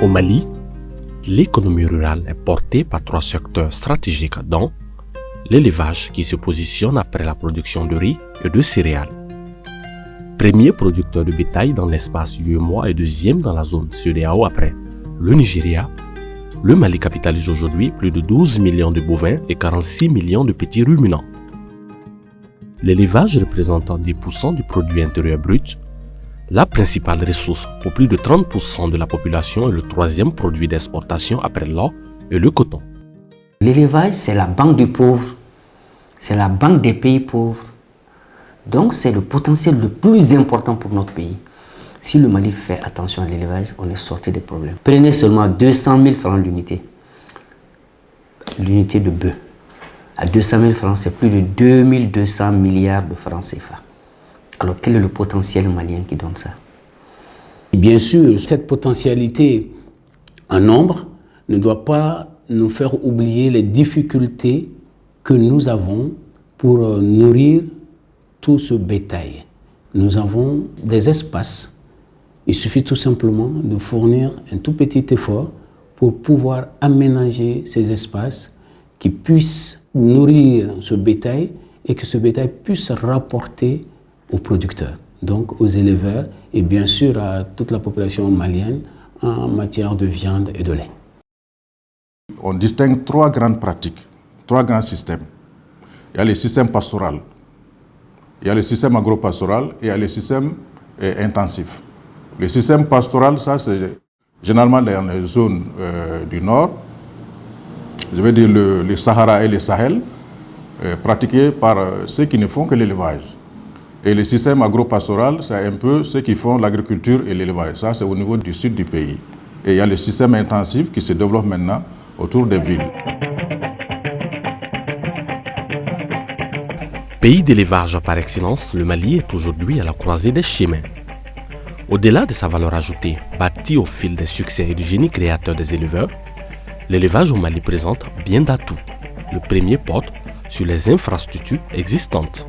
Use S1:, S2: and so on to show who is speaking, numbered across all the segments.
S1: Au Mali, l'économie rurale est portée par trois secteurs stratégiques dont l'élevage qui se positionne après la production de riz et de céréales. Premier producteur de bétail dans l'espace UEMOA et deuxième dans la zone CEDEAO après le Nigeria, le Mali capitalise aujourd'hui plus de 12 millions de bovins et 46 millions de petits ruminants. L'élevage représentant 10% du produit intérieur brut, la principale ressource pour plus de 30% de la population est le troisième produit d'exportation après l'or et le coton.
S2: L'élevage, c'est la banque du pauvre, c'est la banque des pays pauvres. Donc c'est le potentiel le plus important pour notre pays. Si le Mali fait attention à l'élevage, on est sorti des problèmes. Prenez seulement 200 000 francs l'unité de bœuf. À 200 000 francs, c'est plus de 2200 milliards de francs CFA. Alors quel est le potentiel malien qui donne ça?
S3: Bien sûr, cette potentialité en nombre ne doit pas nous faire oublier les difficultés que nous avons pour nourrir tout ce bétail. Nous avons des espaces. Il suffit tout simplement de fournir un tout petit effort pour pouvoir aménager ces espaces qui puissent nourrir ce bétail et que ce bétail puisse rapporter aux producteurs, donc aux éleveurs et bien sûr à toute la population malienne en matière de viande et de lait.
S4: On distingue trois grandes pratiques, trois grands systèmes. Il y a le système pastoral, il y a le système agropastoral et il y a le système intensif. Le système pastoral, ça c'est généralement dans les zones du nord, je veux dire le Sahara et le Sahel, pratiqué par ceux qui ne font que l'élevage. Et le système agropastoral, c'est un peu ceux qui font l'agriculture et l'élevage. Ça, c'est au niveau du sud du pays. Et il y a le système intensif qui se développe maintenant autour des villes.
S1: Pays d'élevage par excellence, le Mali est aujourd'hui à la croisée des chemins. Au-delà de sa valeur ajoutée, bâtie au fil des succès et du génie créateur des éleveurs, l'élevage au Mali présente bien d'atouts. Le premier porte sur les infrastructures existantes.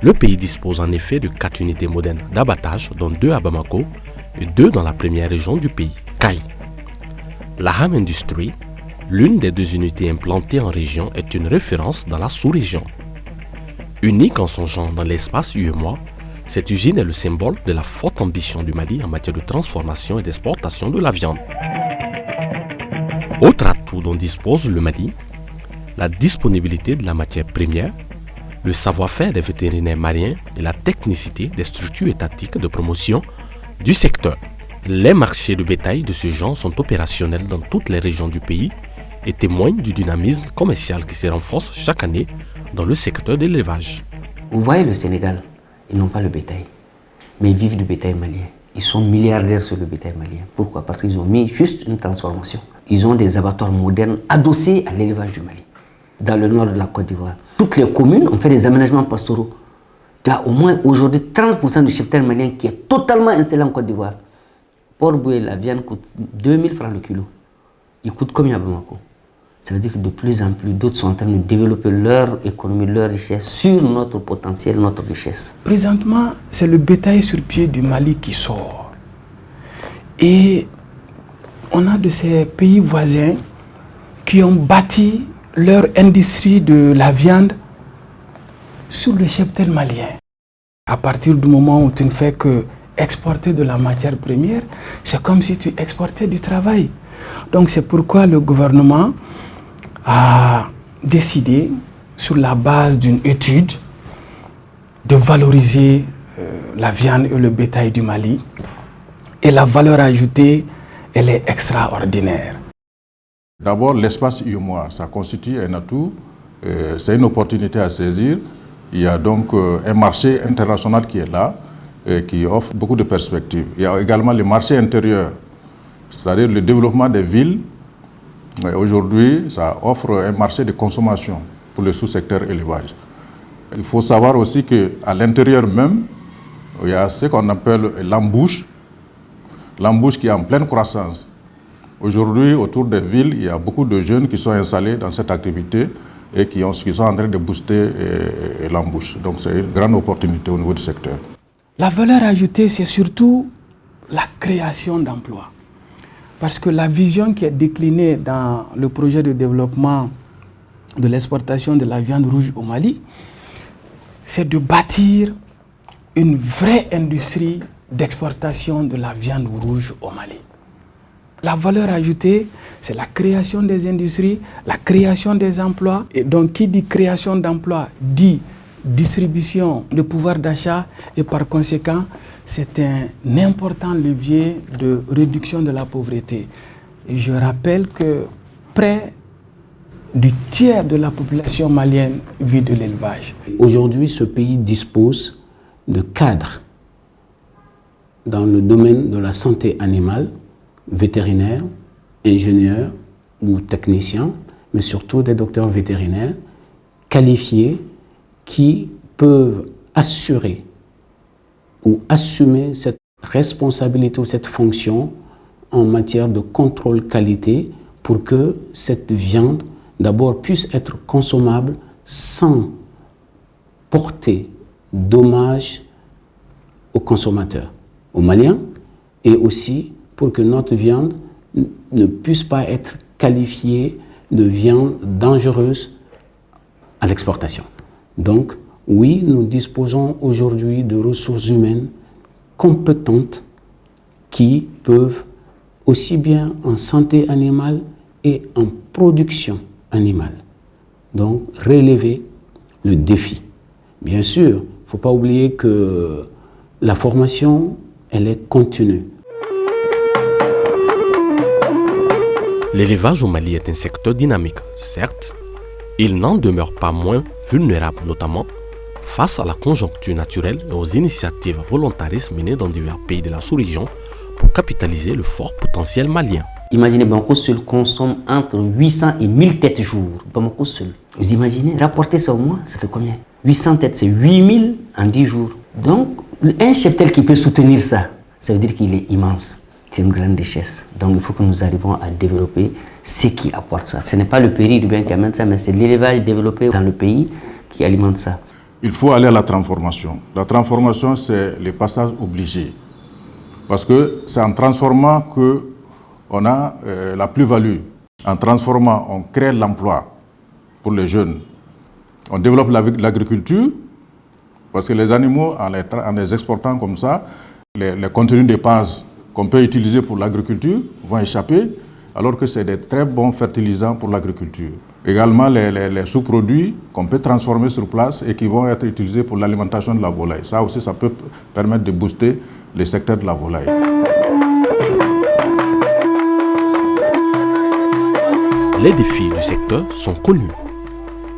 S1: Le pays dispose en effet de 4 unités modernes d'abattage, dont 2 à Bamako et 2 dans la première région du pays, Kaï. La Ham Industrie, l'une des 2 unités implantées en région, est une référence dans la sous-région. Unique en son genre dans l'espace UEMOA, cette usine est le symbole de la forte ambition du Mali en matière de transformation et d'exportation de la viande. Autre atout dont dispose le Mali, la disponibilité de la matière première, le savoir-faire des vétérinaires maliens et la technicité des structures étatiques de promotion du secteur. Les marchés de bétail de ce genre sont opérationnels dans toutes les régions du pays et témoignent du dynamisme commercial qui se renforce chaque année dans le secteur de l'élevage.
S2: Vous voyez le Sénégal, ils n'ont pas le bétail, mais ils vivent du bétail malien. Ils sont milliardaires sur le bétail malien. Pourquoi? Parce qu'ils ont mis juste une transformation. Ils ont des abattoirs modernes adossés à l'élevage du Mali. Dans le nord de la Côte d'Ivoire, toutes les communes ont fait des aménagements pastoraux. Il y a au moins aujourd'hui 30% du cheptel malien qui est totalement installé en Côte d'Ivoire. Port Boué, la viande coûte 2000 francs le kilo. Il coûte combien à Bamako? Ça veut dire que de plus en plus d'autres sont en train de développer leur économie, leur richesse sur notre potentiel, notre richesse.
S5: Présentement, c'est le bétail sur pied du Mali qui sort. Et on a de ces pays voisins qui ont bâti leur industrie de la viande sur le cheptel malien. À partir du moment où tu ne fais que exporter de la matière première, c'est comme si tu exportais du travail. Donc c'est pourquoi le gouvernement a décidé, sur la base d'une étude, de valoriser la viande et le bétail du Mali. Et la valeur ajoutée, elle est extraordinaire.
S4: D'abord, l'espace UEMOA, ça constitue un atout, c'est une opportunité à saisir. Il y a donc un marché international qui est là, qui offre beaucoup de perspectives. Il y a également le marché intérieur, c'est-à-dire le développement des villes. Aujourd'hui, ça offre un marché de consommation pour le sous-secteur élevage. Il faut savoir aussi qu'à l'intérieur même, il y a ce qu'on appelle l'embouche qui est en pleine croissance. Aujourd'hui, autour des villes, il y a beaucoup de jeunes qui sont installés dans cette activité et qui sont en train de booster l'embouche. Donc c'est une grande opportunité au niveau du secteur.
S5: La valeur ajoutée, c'est surtout la création d'emplois. Parce que la vision qui est déclinée dans le projet de développement de l'exportation de la viande rouge au Mali, c'est de bâtir une vraie industrie d'exportation de la viande rouge au Mali. La valeur ajoutée, c'est la création des industries, la création des emplois. Et donc, qui dit création d'emplois dit distribution de pouvoir d'achat et par conséquent, c'est un important levier de réduction de la pauvreté. Et je rappelle que près du tiers de la population malienne vit de l'élevage.
S3: Aujourd'hui, ce pays dispose de cadres dans le domaine de la santé animale, vétérinaires, ingénieurs ou techniciens, mais surtout des docteurs vétérinaires qualifiés qui peuvent assurer ou assumer cette responsabilité ou cette fonction en matière de contrôle qualité pour que cette viande d'abord puisse être consommable sans porter dommage aux consommateurs, aux Maliens, et aussi pour que notre viande ne puisse pas être qualifiée de viande dangereuse à l'exportation. Donc, oui, nous disposons aujourd'hui de ressources humaines compétentes qui peuvent, aussi bien en santé animale et en production animale, donc relever le défi. Bien sûr, il ne faut pas oublier que la formation, elle est continue.
S1: L'élevage au Mali est un secteur dynamique, certes. Il n'en demeure pas moins vulnérable, notamment face à la conjoncture naturelle et aux initiatives volontaristes menées dans divers pays de la sous-région pour capitaliser le fort potentiel malien.
S2: Imaginez, Bamako seul consomme entre 800 et 1000 têtes jour. Bamako seul. Vous imaginez, rapportez ça au mois, ça fait combien? 800 têtes, c'est 8000 en 10 jours. Donc, un cheptel qui peut soutenir ça, ça veut dire qu'il est immense. C'est une grande richesse. Donc, il faut que nous arrivions à développer ce qui apporte ça. Ce n'est pas le périurbain qui amène ça, mais c'est l'élevage développé dans le pays qui alimente ça.
S4: Il faut aller à la transformation. La transformation, c'est le passage obligé. Parce que c'est en transformant qu'on a la plus-value. En transformant, on crée l'emploi pour les jeunes. On développe l'agriculture, parce que les animaux, en les exportant comme ça, les contenus de base qu'on peut utiliser pour l'agriculture vont échapper, alors que c'est des très bons fertilisants pour l'agriculture. Également, les sous-produits qu'on peut transformer sur place et qui vont être utilisés pour l'alimentation de la volaille. Ça aussi, ça peut permettre de booster le secteur de la volaille.
S1: Les défis du secteur sont connus.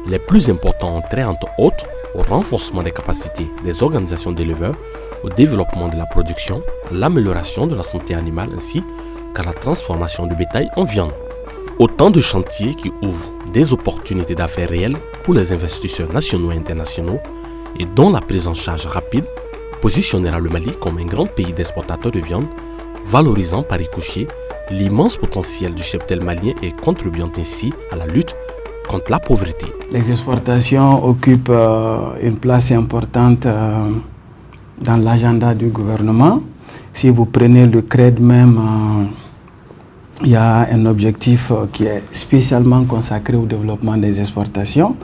S1: Les plus importants ont trait, entre autres, au renforcement des capacités des organisations d'éleveurs, au développement de la production, à l'amélioration de la santé animale ainsi qu'à la transformation du bétail en viande. Autant de chantiers qui ouvrent des opportunités d'affaires réelles pour les investisseurs nationaux et internationaux et dont la prise en charge rapide positionnera le Mali comme un grand pays d'exportateurs de viande, valorisant par ricochet l'immense potentiel du cheptel malien et contribuant ainsi à la lutte contre la pauvreté.
S5: Les exportations occupent une place importante dans l'agenda du gouvernement. Si vous prenez le CRED même, il y a un objectif qui est spécialement consacré au développement des exportations.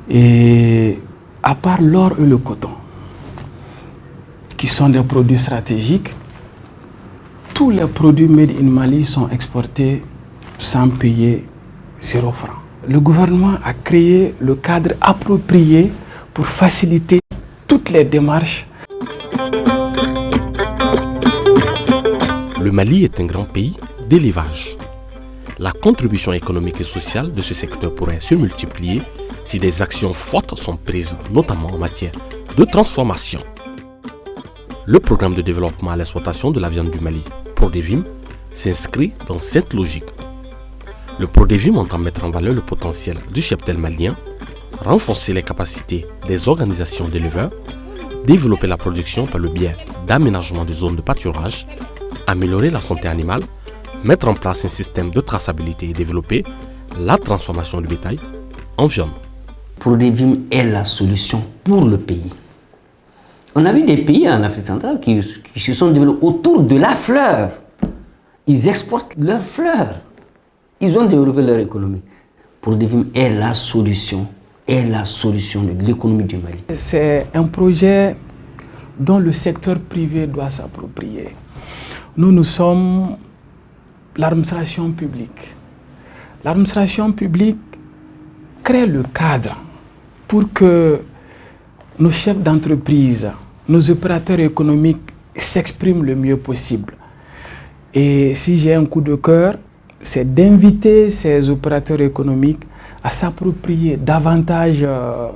S5: Et à part l'or et le coton, qui sont des produits stratégiques, tous les produits made in Mali sont exportés sans payer 0 franc. Le gouvernement a créé le cadre approprié pour faciliter toutes les démarches.
S1: Le Mali est un grand pays d'élevage. La contribution économique et sociale de ce secteur pourrait se multiplier si des actions fortes sont prises, notamment en matière de transformation. Le programme de développement à l'exploitation de la viande du Mali, Prodevim, s'inscrit dans cette logique. Le Prodevim entend mettre en valeur le potentiel du cheptel malien, renforcer les capacités des organisations d'éleveurs, développer la production par le biais d'aménagement des zones de pâturage, améliorer la santé animale, mettre en place un système de traçabilité et développer la transformation du bétail en viande.
S2: Prodevim est la solution pour le pays. On a vu des pays en Afrique centrale qui se sont développés autour de la fleur. Ils exportent leurs fleurs. Ils ont développé leur économie. Prodevim est la solution de l'économie du Mali.
S5: C'est un projet dont le secteur privé doit s'approprier. Nous sommes l'administration publique. L'administration publique crée le cadre pour que nos chefs d'entreprise, nos opérateurs économiques s'expriment le mieux possible. Et si j'ai un coup de cœur, c'est d'inviter ces opérateurs économiques à s'approprier davantage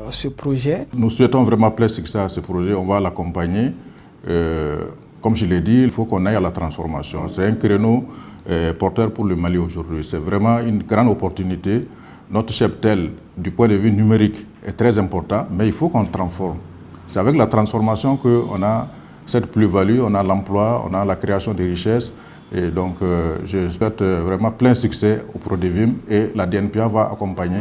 S5: ce projet.
S4: Nous souhaitons vraiment plein succès à ce projet, on va l'accompagner. Comme je l'ai dit, il faut qu'on aille à la transformation. C'est un créneau porteur pour le Mali aujourd'hui. C'est vraiment une grande opportunité. Notre cheptel, du point de vue numérique, est très important, mais il faut qu'on transforme. C'est avec la transformation qu'on a cette plus-value, on a l'emploi, on a la création de richesses. Et donc, je souhaite vraiment plein succès au Prodevim et la DNPA va accompagner.